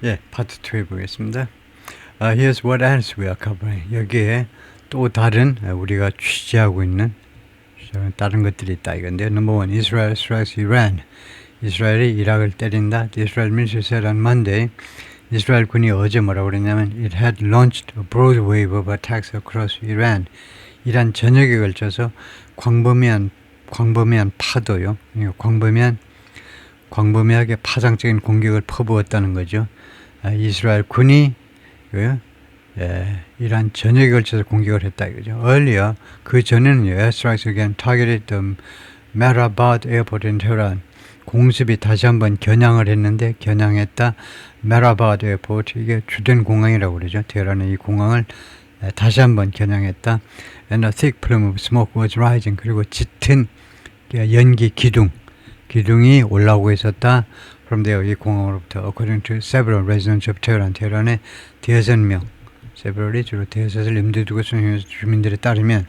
예, 파트 2 해보겠습니다. Here's what else we are covering. 여기에 또 다른 우리가 취재하고 있는 다른 것들이 있다 이건데요. Number 1, Israel strikes Iran. 이스라엘이 이락을 때린다. The Israel military said on Monday. 이스라엘 군이 어제 뭐라고 그랬냐면 It had launched a broad wave of attacks across Iran. 이란 전역에 걸쳐서 광범위한 파도요. 광범위하게 파상적인 공격을 퍼부었다는 거죠. 이스라엘 군이 이란 전역에 걸쳐서 공격을 했다 이거죠. Earlier, 그 전에는요, airstrikes again targeted the Mehrabad airport in Tehran. 공습이 다시 한번 겨냥했다. Mehrabad airport, 이게 주된 공항이라고 그러죠. 테헤란의 이 공항을 다시 한번 겨냥했다. And a thick plume of smoke was rising. 그리고 짙은 연기 기둥이 올라오고 있었다. From there, 이 공항으로부터 according to several residents of Tehran, 테헤란의 5명, several이 주로 대여섯을 염두에 두고 쓰는 주민들에 따르면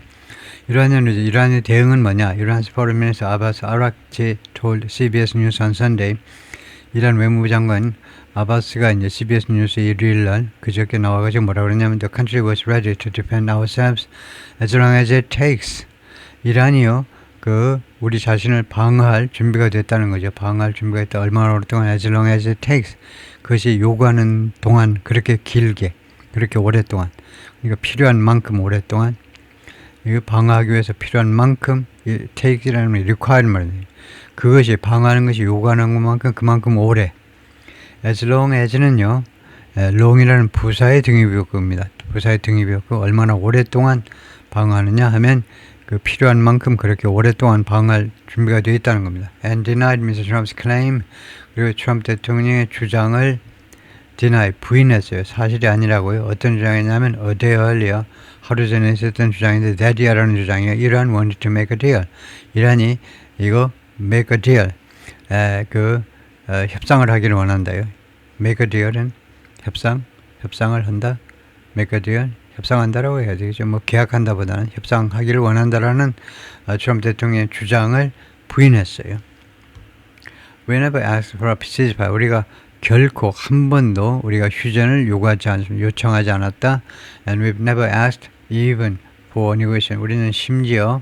이란의 대응은 뭐냐? Iran's foreign minister Abbas Araghchi told CBS News on Sunday. 이란 외무부 장관 아바스가 이제 CBS 뉴스 일요일 날 그저께 나와가지고 뭐라고 그러냐면 The country was ready to defend ourselves as long as it takes. 이란이요, 우리 자신을 방어할 준비가 됐다는 거죠. 방어할 준비가 됐다. 얼마나 오랫동안 as long as it takes. 그것이 요구하는 동안 그렇게 길게, 그렇게 오랫동안, 그러니까 필요한 만큼 오랫동안, 이거 방어하기 위해서 필요한 만큼, take이라는 게 required 말이에요. 그것이 방어하는 것이 요구하는 것만큼 그만큼 오래. as long as는요, long이라는 부사의 등위비역구입니다. 부사의 등위비역구, 얼마나 오랫동안 방어하느냐 하면 그 필요한 만큼 그렇게 오랫동안 방어할 준비가 되어 있다는 겁니다. And denied Mr. Trump's claim. 그리고 트럼프 대통령의 주장을 deny, 부인했어요. 사실이 아니라고요. 어떤 주장이냐면 a day earlier, 하루 전에 있었던 주장인데 that year라는 주장이에요. Iran wanted to make a deal. 이란이 이거 make a deal, 협상을 하기를 원한다요. make a deal은 협상을 한다. make a deal, 협상한다라고 해야 되겠죠. 뭐 계약한다보다는 협상하기를 원한다라는 트럼프 대통령의 주장을 부인했어요. We never asked for a ceasefire. 우리가 결코 한 번도 우리가 휴전을 요청하지 않았다. And we've never asked even for negotiation. 우리는 심지어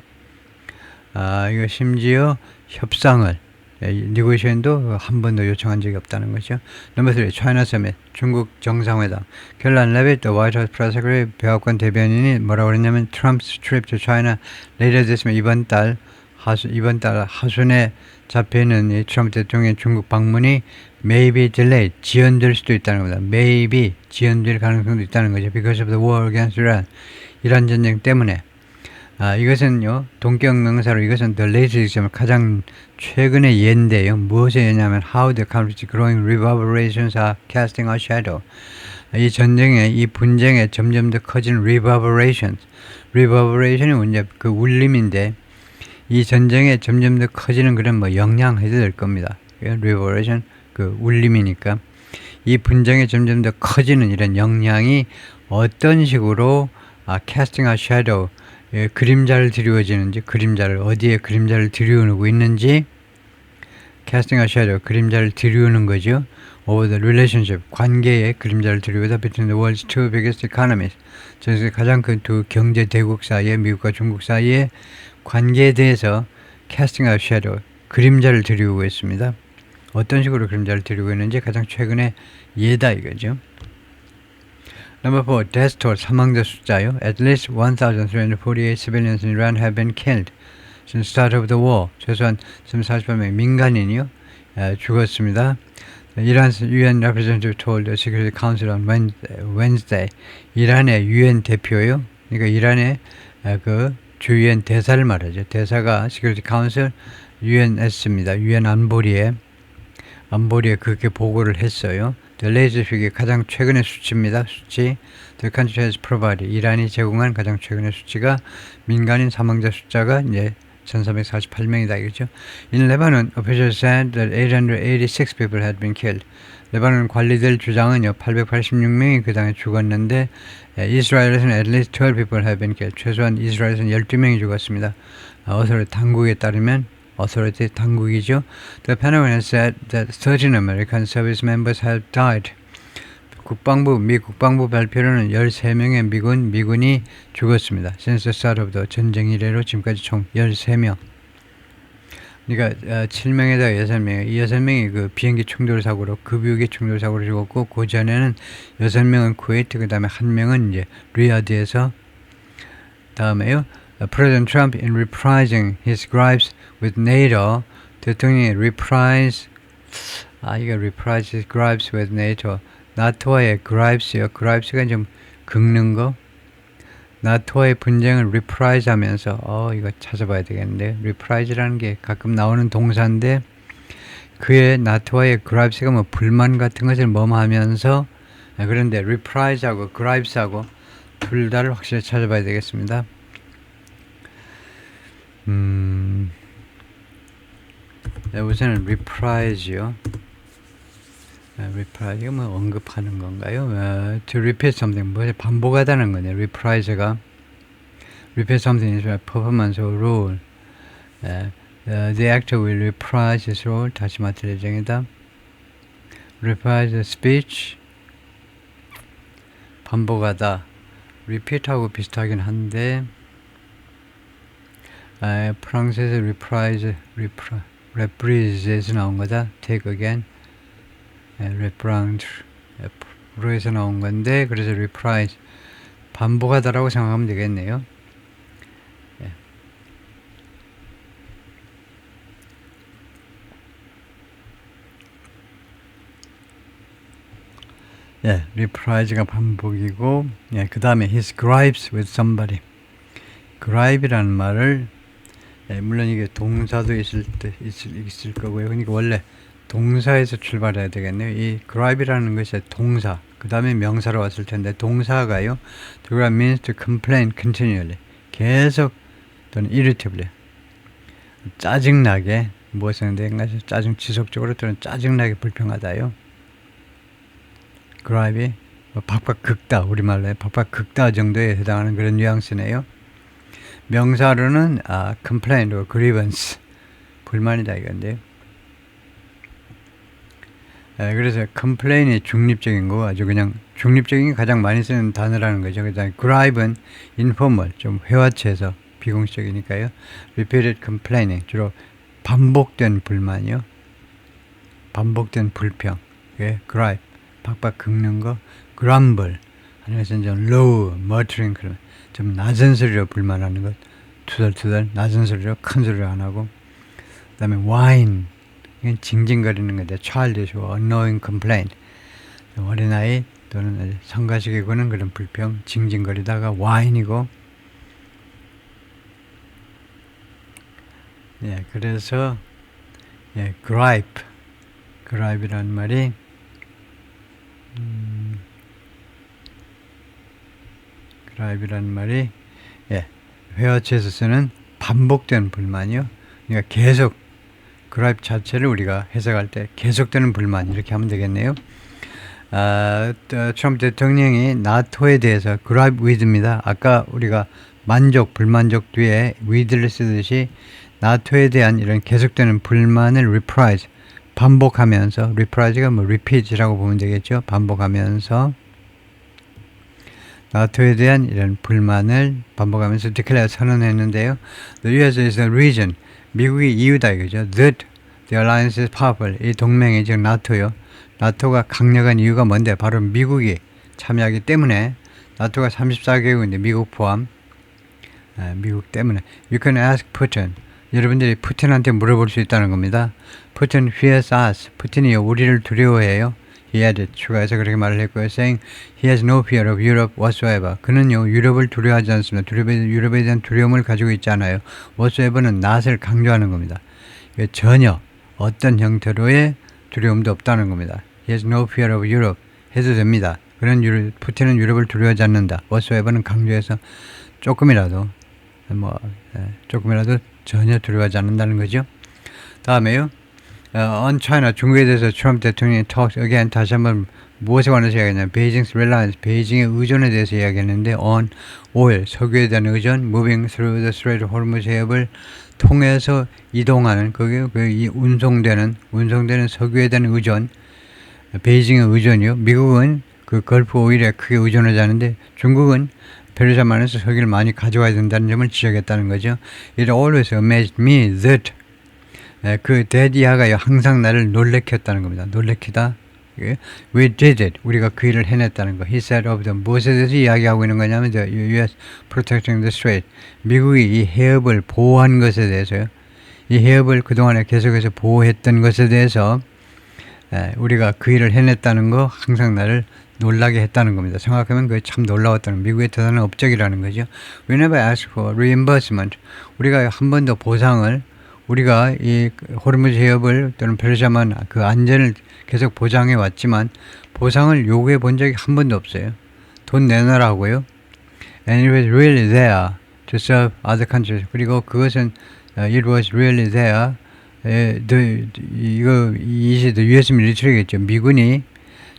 협상을, negotiation도 한 번도 요청한 적이 없다는 거죠. Number 3, China Summit, 중국 정상회담. 켈란 레빗, the White House press secretary, 백악관 대변인이 뭐라고 그랬냐면 Trump's trip to China later this month, 이번 달 하순에 잡혀있는 이 트럼프 대통령의 중국 방문이 may be delayed, 지연될 수도 있다는 겁니다. maybe, 지연될 가능성도 있다는 거죠. Because of the war against Iran, 이란 전쟁 때문에. 이것은요, 동격명사로 이것은 the latest, 가장 최근의 예인데요. 무엇의 예냐면 how the conflict's growing reverberations are casting a shadow. 이 분쟁에 점점 더 커진 reverberation이 이제 그 울림인데, 이 전쟁에 점점 더 커지는 그런 영향 해도 될 겁니다. reverberation, 그 울림이니까. 이 분쟁에 점점 더 커지는 이런 영향이 어떤 식으로 casting a shadow, 그림자를 드리워지는지, 어디에 그림자를 드리우고 있는지, casting a shadow, 그림자를 드리우는 거죠. over the relationship, 관계에 그림자를 드리우다 between the world's two biggest economies. 전 세계 가장 큰 두 경제 대국 사이에, 미국과 중국 사이에 관계에 대해서 casting a shadow, 그림자를 드리우고 있습니다. 어떤 식으로 그림자를 드리우고 있는지 가장 최근의 예다 이거죠. Number 4, death toll, 사망자 숫자요. At least 1,348 civilians in Iran have been killed since the start of the war. 최소한 348명 민간인이요, 죽었습니다. Iran's UN representative told the Security Council on Wednesday. 이란의 UN 대표요. 그러니까 이란의 주유엔 대사를 말하죠. 대사가 Security Council UNS입니다. UN 안보리에 그렇게 보고를 했어요. The latest figure, 가장 최근의 수치입니다. 수치. The country has provided, 이란이 제공한 가장 최근의 수치가 민간인 사망자 숫자가 이제 1,348명이다 이거죠. In Lebanon, officials said that 886 people had been killed. 레바논 관리들 주장은요, 886명이 그 당에 죽었는데, 이스라엘에서는 at least 12 people have been killed. 최소한 이스라엘에서는 12명이 죽었습니다. 당국에 따르면 authority 당국이죠. The Pentagon has said that 13 American service members have died. 미 국방부 발표로는 13명의 미군이 죽었습니다. Since the start of the 전쟁 이래로 지금까지 총 13명. 그러니까 7명에다가 6명, 이 6명이 그 비행기 충돌 사고로 급유기 충돌 사고로 죽었고 그 전에는 6명은 쿠웨이트, 그 다음에 1명은 이제 리야드에서. 다음에요. President Trump in reprising his gripes with NATO. 대통령이 reprise his gripes with NATO. 나토와의 gripes요. gripes가 좀 긁는 거. 나토와의 분쟁을 reprise 하면서 이거 찾아봐야 되겠는데 reprise라는 게 가끔 나오는 동사인데 그의 나토와의 gripes가 뭐 불만 같은 것을 하면서 그런데 reprise하고 gripes하고 둘 다를 확실히 찾아봐야 되겠습니다. 우선은 reprise요. reprise, 뭐 언급하는 건가요? To repeat something, 뭐 반복하다는 거네요. reprise가 repeat something is a performance or role. The actor will reprise his role. 다시 맡을 예정이다. reprise the speech, 반복하다. repeat하고 비슷하긴 한데 프랑스에서 reprise에서 나온 거다. take again. reprise에서 나온 건데 그래서 reprise 반복하다라고 생각하면 되겠네요. reprise가 반복이고 그 다음에 his gripes with somebody. gripe이라는 말을 물론 이게 동사도 있을 거고요. 그러니까 원래 동사에서 출발해야 되겠네요. 이 gripe이라는 것이 동사, 그 다음에 명사로 왔을 텐데 동사가요. To gripe means to complain continually. 계속 또는 irritably. 짜증나게 무엇을 짜증 지속적으로 또는 짜증나게 불평하다요. gripe이 박박 긁다, 우리말로 박박 긁다 정도에 해당하는 그런 뉘앙스네요. 명사로는 complaint or grievance, 불만이다 이건데요. 그래서 complain이 중립적인 거, 아주 그냥 중립적인 게 가장 많이 쓰는 단어라는 거죠. 그다음에 gripe은 informal, 좀 회화체에서 비공식적이니까요. repeated complaining, 주로 반복된 불만이요. 반복된 불평, gripe, 박박 긁는 거. grumble, 아니면 좀 low, muttering, 그런 좀 낮은 소리로 불만하는 것. 투덜투덜 낮은 소리로 큰 소리로 안 하고. 그 다음에 whine, 이건 징징거리는 건데 childish or annoying complaint. 어린아이 또는 성가시게 구는 그런 불평, 징징거리다가 whine이고. 그래서 gripe이라는 말이 gripe이라는 말이 회화체에서 쓰는 반복된 불만이요. 그러니까 계속 gripe 자체를 우리가 해석할 때 계속되는 불만 이렇게 하면 되겠네요. 트럼프 대통령이 나토에 대해서 gripe with입니다. 아까 우리가 만족, 불만족 뒤에 with를 쓰듯이 나토에 대한 이런 계속되는 불만을 reprise, 반복하면서, reprise가 뭐 repeat이라고 보면 되겠죠. 반복하면서 나토에 대한 이런 불만을 반복하면서 declare 선언했는데요. The US is a region, 미국이 이유다 이거죠. That the alliance is powerful, 이 동맹이 즉 나토요. 나토가 강력한 이유가 뭔데? 바로 미국이 참여하기 때문에. 나토가 34개국인데 미국 포함. 미국 때문에. You can ask Putin. 여러분들이 푸틴한테 물어볼 수 있다는 겁니다. Putin fears us. 푸틴이 우리를 두려워해요. He added, 추가해서 그렇게 말을 했고요. Saying he has no fear of Europe whatsoever. 그는요 유럽을 두려워하지 않습니다. 유럽에 대한 두려움을 가지고 있지 않아요. whatsoever는 not을 강조하는 겁니다. 전혀 어떤 형태로의 두려움도 없다는 겁니다. He has no fear of Europe 해도 됩니다. 그런 푸틴은 유럽을 두려워하지 않는다. whatsoever는 강조해서 조금이라도 전혀 두려워하지 않는다는 거죠. 다음에요. On China, 중국에 대해서 트럼프 대통령이 talked again, 다시 한번 무엇에 관해서 이야기했냐면 Beijing's reliance, 베이징의 의존에 대해서 이야기했는데 on oil, 석유에 대한 의존, moving through the Strait of Hormuz 해협을 통해서 이동하는, 이 운송되는 석유에 대한 의존, 베이징의 의존이요. 미국은 그 걸프 오일에 크게 의존하지 않는데 중국은 페르시아만에서 석유를 많이 가져와야 된다는 점을 지적했다는 거죠. It always amazed me that 그 대디아가 항상 나를 놀래켰다는 겁니다. 놀래키다. We did it. 우리가 그 일을 해냈다는 거. He said of them. 무엇에 대해서 이야기하고 있는 거냐면 the U.S. protecting the strait. 미국이 이 해협을 보호한 것에 대해서요. 이 해협을 그동안에 계속해서 보호했던 것에 대해서 우리가 그 일을 해냈다는 거 항상 나를 놀라게 했다는 겁니다. 생각하면 그게 참 놀라웠다는 미국의 대단한 업적이라는 거죠. We never asked for reimbursement. 우리가 한 번도 보상을 우리가 이 호르무즈 해협을 또는 페르시아만 그 안전을 계속 보장해 왔지만 보상을 요구해 본 적이 한 번도 없어요. 돈 내놔라고요. And it was really there to serve other countries. 그리고 그것은 it was really there. 이것이 the U.S. military겠죠. 미군이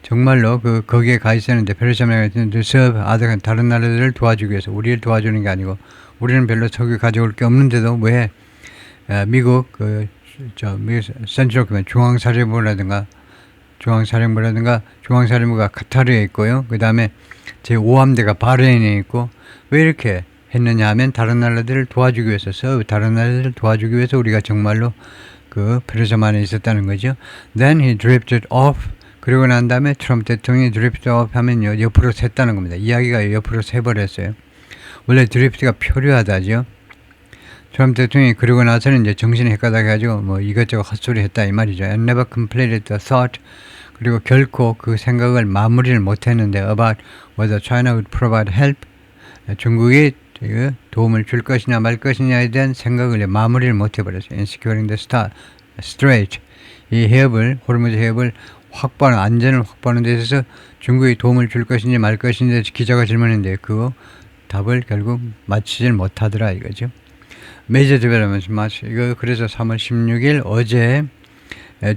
정말로 거기에 가 있었는데 페르시아만 to serve other countries. 다른 나라들을 도와주기 위해서 우리를 도와주는 게 아니고 우리는 별로 석유 가져올 게 없는데도 왜 미국 미국 센트럴 커맨드 중앙사령부라든가 중앙사령부가 카타르에 있고요. 그 다음에 제5함대가 바레인에 있고 왜 이렇게 했느냐 하면 다른 나라들을 도와주기 위해서 다른 나라들을 도와주기 위해서 우리가 정말로 그 페르시아만에 있었다는 거죠. Then he drifted off. 그러고 난 다음에 트럼프 대통령이 드리프트 off 하면요 옆으로 샜다는 겁니다. 이야기가 옆으로 새버렸어요. 원래 드리프트가 표류하다죠. 트럼프 대통령이 그러고 나서는 이제 정신이 헷갈리게 가지고 뭐 이것저것 헛소리 했다 이 말이죠. And never completed the thought. 그리고 결코 그 생각을 마무리를 못했는데 about whether China would provide help. 중국이 도움을 줄 것이냐 말 것이냐에 대한 생각을 마무리를 못해버렸어요. In securing the strait. 이 해협을 호르무즈 해협을 안전을 확보하는 데 있어서 중국이 도움을 줄 것인지 말 것인지 기자가 질문했는데 그 답을 결국 맞히질 못하더라 이거죠. Major developments match. 이거 그래서 3월 16일 어제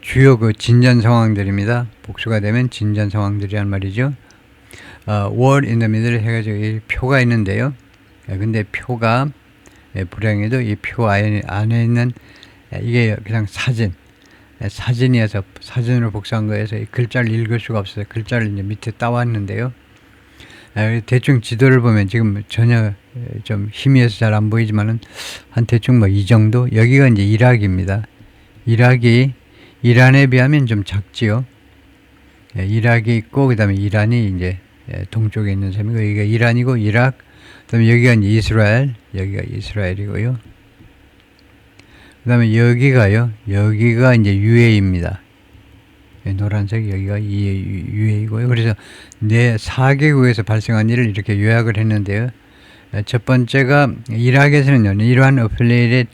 주요 그 진전 상황들입니다. 복수가 되면 진전 상황들이란 말이죠. War in the middle 해가지고 이 표가 있는데요. 근데 표가 불행히도 이 표 안에 있는 이게 그냥 사진이어서 사진으로 복사한 거여서 이 글자를 읽을 수가 없어서 글자를 이제 밑에 따왔는데요. 대충 지도를 보면 지금 전혀 좀 희미해서 잘 안 보이지만은 한 대충 뭐 이 정도. 여기가 이제 이락입니다. 이락이 이란에 비하면 좀 작지요. 이락이 있고 그다음에 이란이 이제 동쪽에 있는 셈이고 여기가 이란이고 이락. 그다음에 여기가 이제 이스라엘. 여기가 이스라엘이고요. 그다음에 여기가 이제 UAE입니다. 노란색 여기가 UAE고요. 그래서 4개국에서 발생한 일을 이렇게 요약을 했는데요. 첫 번째가 이락에서는요. 이란 affiliated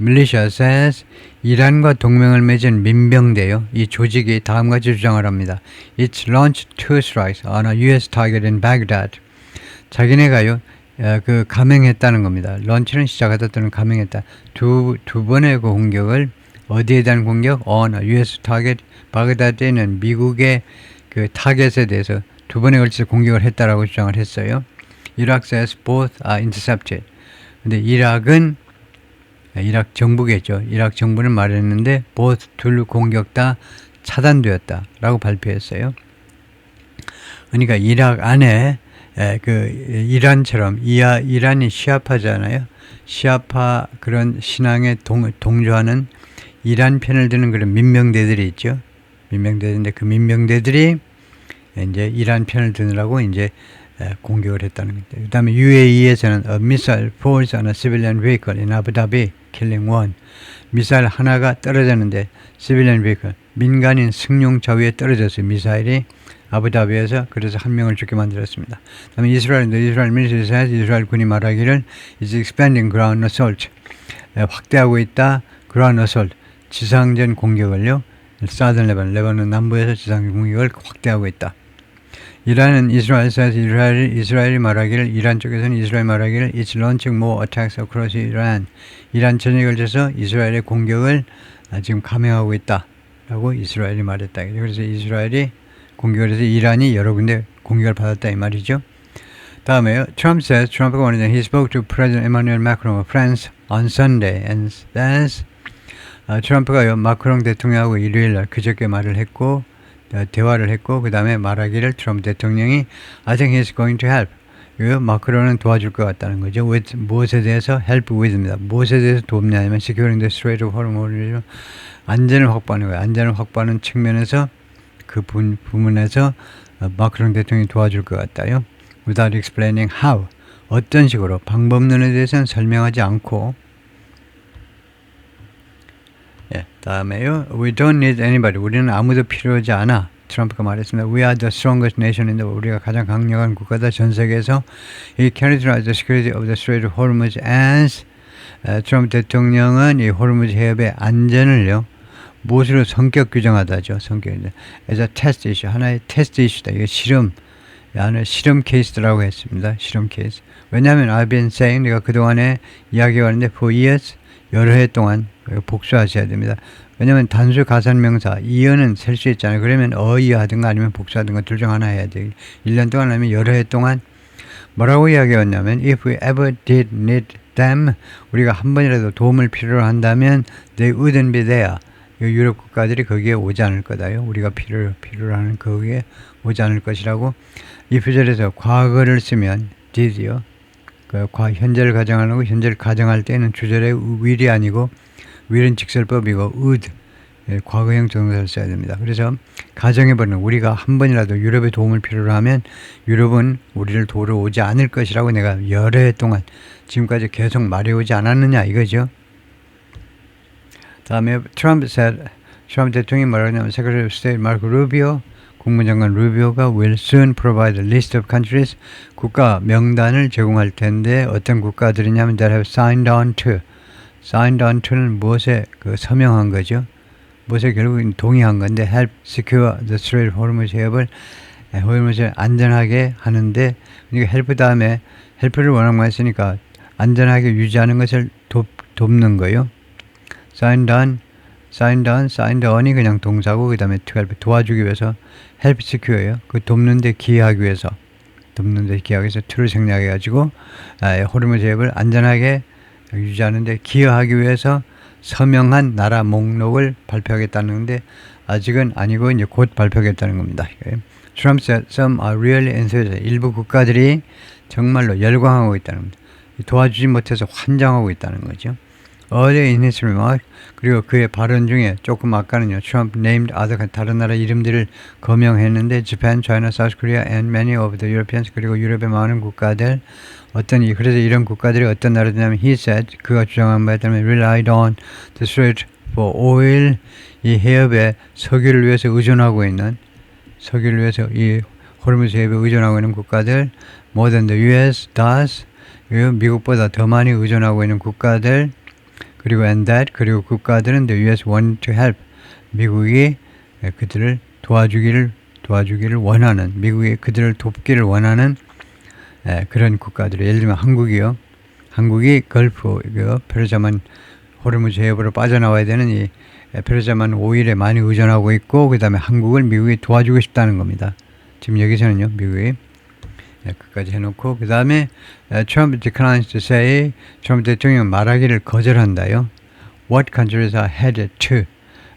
militia says 이란과 동맹을 맺은 민병대요. 이 조직이 다음같이 주장을 합니다. It's launched 2 strikes on a U.S. target in Baghdad. 자기네가요. 그 감행했다는 겁니다. 런치는 시작하다 또는 감행했다. 두 번의 그 공격을 어디에 대한 공격? on a U.S. target. 바그다드에 있는 미국의 그 타겟에 대해서 두 번에 걸쳐서 공격을 했다라고 주장을 했어요. Iraq says both are intercepted. 근데 이락 정부겠죠. 이락 정부는 말했는데 both 둘 공격 다 차단되었다라고 발표했어요. 그러니까 이락 안에 그 이란처럼 이란이 시아파잖아요. 시아파 그런 신앙에 동조하는 이란 편을 드는 그런 민병대들이 있죠. 민병대인데 그 민병대들이 이제 이란 편을 드느라고 이제 공격을 했다는 겁니다. 그 다음에 UAE에서는 a missile falls on a civilian vehicle in Abu Dhabi, killing one. 미사일 하나가 떨어졌는데 civilian vehicle, 민간인 승용차 위에 떨어졌어요. 미사일이 아부다비에서 그래서 한 명을 죽게 만들었습니다. 그 다음에 이스라엘 military says 이스라엘 군이 말하기를 is expanding ground assault. 확대하고 있다. ground assault. 지상전 공격을요. 사든 레바논 남부에서 지상 공격을 확대하고 있다. 이란은 이스라엘이 말하기를 이란 쪽에서는 이스라엘 말하기를 it's launching more attacks across Iran. 이란 전역에 걸쳐서 이스라엘의 공격을 지금 감행하고 있다라고 이스라엘이 말했다. 그래서 이스라엘이 공격을 해서 이란이 여러 군데 공격을 받았다 이 말이죠. 다음에요. 트럼프가 말하는 he spoke to President Emmanuel Macron of France on Sunday and says 트럼프가요 마크롱 대통령하고 일요일 날 그저께 말을 했고 대화를 했고 그 다음에 말하기를 트럼프 대통령이 I think he's going to help. 마크론은 도와줄 것 같다는 거죠. with, 무엇에 대해서 help with입니다. 무엇에 대해서 돕냐면 securing the Strait of Hormuz 안전을 확보하는 거예요. 안전을 확보하는 측면에서 그 부분에서 마크론 대통령이 도와줄 것 같다요. without explaining how 어떤 식으로 방법론에 대해서는 설명하지 않고 다음에요. We don't need anybody. 우리는 아무도 필요하지 않아. 트럼프가 말했습니다. We are the strongest nation in the world. 우리가 가장 강력한 국가다 전 세계에서. He characterized the security of the Strait of Hormuz as 트럼프 대통령은 이 호르무즈 해협의 안전을요. 무엇으로 성격 규정하다죠. 성격 as a test issue. 하나의 테스트 이슈다. 이게 실험 케이스라고 했습니다. 실험 케이스. 왜냐하면 I've been saying 내가 그동안에 이야기해왔는데 for years 여러 해 동안 복수하셔야 됩니다. 왜냐하면 단수 가산명사 이어는 셀 수 있잖아요. 그러면 어이하든가 아니면 복수하든가 둘 중 하나 해야 돼요. 1년 동안 아니면 여러 해 동안 뭐라고 이야기했냐면 if we ever did need them 우리가 한 번이라도 도움을 필요로 한다면 they wouldn't be there. 유럽 국가들이 거기에 오지 않을 거다요. 우리가 필요로 하는 거기에 오지 않을 것이라고 이 표절에서 과거를 쓰면 did요. 현재를 가정하는 거 현재를 가정할 때는 주절에 will이 아니고 will은 직설법이고 would 과거형 동사를 써야 됩니다. 그래서 가정해보는 우리가 한 번이라도 유럽의 도움을 필요로 하면 유럽은 우리를 도우러 오지 않을 것이라고 내가 여러 해 동안 지금까지 계속 말해오지 않았느냐 이거죠. 다음에 트럼프 대통령이 뭐라고 하냐면 Secretary of State 마르코 루비오 국무장관 루비오가 will soon provide a list of countries 국가 명단을 제공할 텐데 어떤 국가들이냐면 that have signed on to는 무엇에 서명한 거죠. 무엇에 결국 동의한 건데 help secure the Strait of Hormuz 해협을 호르무즈를 안전하게 하는데 그러니까 help 다음에 help를 워낙 많이 쓰니까 안전하게 유지하는 것을 돕는 거예요. signed on이 그냥 동사고 그 다음에 to help 도와주기 위해서 help secure예요. 그 돕는데 기여하기 위해서 to를 생략해가지고 호르무즈 해협을 안전하게 유지하는데 기여하기 위해서 서명한 나라 목록을 발표하겠다는데 아직은 아니고 이제 곧 발표하겠다는 겁니다. Trump said some are really enthusiastic. 일부 국가들이 정말로 열광하고 있다는 겁니다. 도와주지 못해서 환장하고 있다는 거죠. Earlier in his remark, 그리고 그의 발언 중에 조금 아까는요. Trump named other 다른 나라 이름들을 거명했는데 Japan, China, South Korea, and many of the Europeans 그리고 유럽의 많은 국가들 그래서 이런 국가들이 어떤 나라들이냐면 he said 그가 주장한 바에 따르면 relied on the strait for oil 이 해협에 석유를 위해서 이 호르무즈 해협에 의존하고 있는 국가들 more than the US does 미국보다 더 많이 의존하고 있는 국가들 그리고 그리고 국가들은 the US want to help 미국이 그들을 도와주기를 원하는 미국이 그들을 돕기를 원하는 그런 국가들 예를 들면 한국이 걸프 페르자만 호르무즈 해협으로 빠져나와야 되는 이 페르자만 오일에 많이 의존하고 있고 그 다음에 한국을 미국이 도와주고 싶다는 겁니다. 지금 여기서는요 미국이 끝까지 해놓고 그 다음에 Trump declines to say 트럼프 대통령 말하기를 거절한다요. What countries are headed to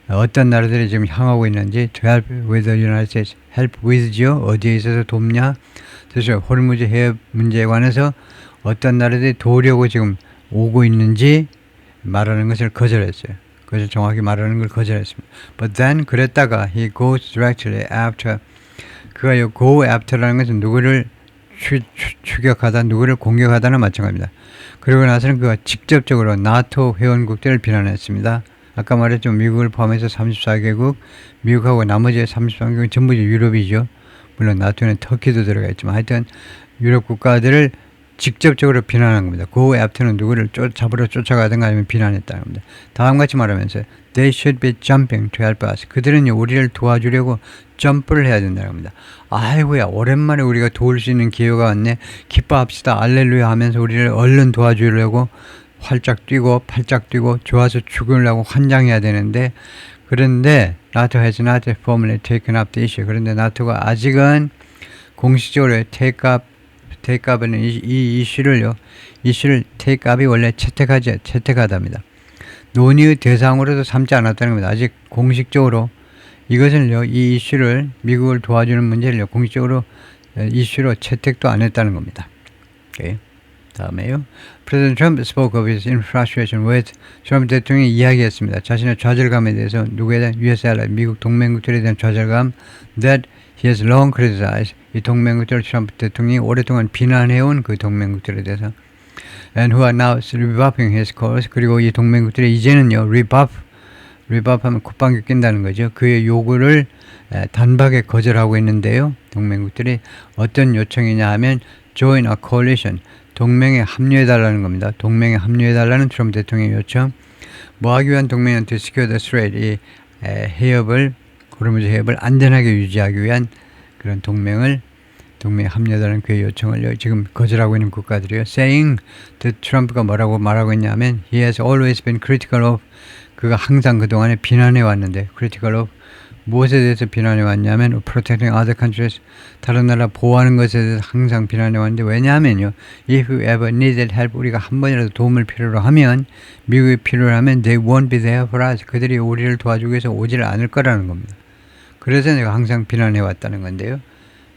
어떤 나라들이 지금 향하고 있는지 to help with the United States help with죠. 어디에 있어서 돕냐 그래서 호르무즈 해협 문제에 관해서 어떤 나라들이 도우려고 지금 오고 있는지 말하는 것을 거절했어요. 그것을 정확히 말하는 걸 거절했습니다. But then 그랬다가 he goes directly after 그가 go after라는 것은 누구를 추격하다 누구를 공격하다는 마찬가지입니다. 그러고 나서는 그가 직접적으로 나토 회원국들을 비난했습니다. 아까 말했죠. 미국을 포함해서 34개국 미국하고 나머지 33개국 전부 유럽이죠. 물론 나토에는 터키도 들어가 있지만 하여튼 유럽 국가들을 직접적으로 비난한 겁니다. 그 애프터는 누구를 잡으러 쫓아가든가 아니면 비난했다는 겁니다. 다음같이 말하면서 They should be jumping to help us. 그들은 우리를 도와주려고 점프를 해야 된다는 겁니다. 아이고야 오랜만에 우리가 도울 수 있는 기회가 왔네. 기뻐합시다. 알렐루야 하면서 우리를 얼른 도와주려고 활짝 뛰고 팔짝 뛰고 좋아서 죽으려고 환장해야 되는데 그런데 NATO has not formally taken up the issue. 그런데 나토가 아직은 공식적으로 take up은 이 이슈를 take up이 원래 채택하답니다. 논의의 대상으로도 삼지 않았다는 겁니다. 아직 공식적으로 이것을요, 이 이슈를 미국을 도와주는 문제를 공식적으로 이슈로 채택도 안 했다는 겁니다. 오케이. 다음에요. President Trump spoke of his frustration with 트럼프 대통령이 이야기했습니다. 자신의 좌절감에 대해서 누구에 대한 US ally, 미국 동맹국들에 대한 좌절감 that he has long criticized 이 동맹국들을 트럼프 대통령이 오랫동안 비난해온 그 동맹국들에 대해서 and who are now rebuffing his calls 그리고 이 동맹국들이 이제는요 rebuff하면 콧방귀 낀다는 거죠. 그의 요구를 단박에 거절하고 있는데요. 동맹국들이 어떤 요청이냐 하면 join a coalition 동맹에 합류해달라는 겁니다. 동맹에 합류해달라는 트럼프 대통령의 요청. 뭐 하기 위한 동맹한테 secure the threat 이 해협을 호르무즈 해협을 안전하게 유지하기 위한 그런 동맹에 합류해달라는 그의 요청을 지금 거절하고 있는 국가들이요. saying 트럼프가 뭐라고 말하고 있냐면 he has always been critical of 그가 항상 그동안에 비난해 왔는데 critical of 무엇에 대해서 비난해 왔냐면 protecting other countries 다른 나라 보호하는 것에 대해서 항상 비난해 왔는데 왜냐하면요 if you ever needed help 우리가 한 번이라도 도움을 필요로 하면 미국이 필요로 하면 they won't be there for us 그들이 우리를 도와주기 위해서 오지를 않을 거라는 겁니다. 그래서 내가 항상 비난해 왔다는 건데요.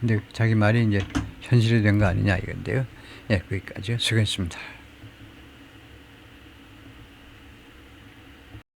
근데 자기 말이 이제 현실이 된 거 아니냐 이건데요. 예, 거기까지요. 수고했습니다.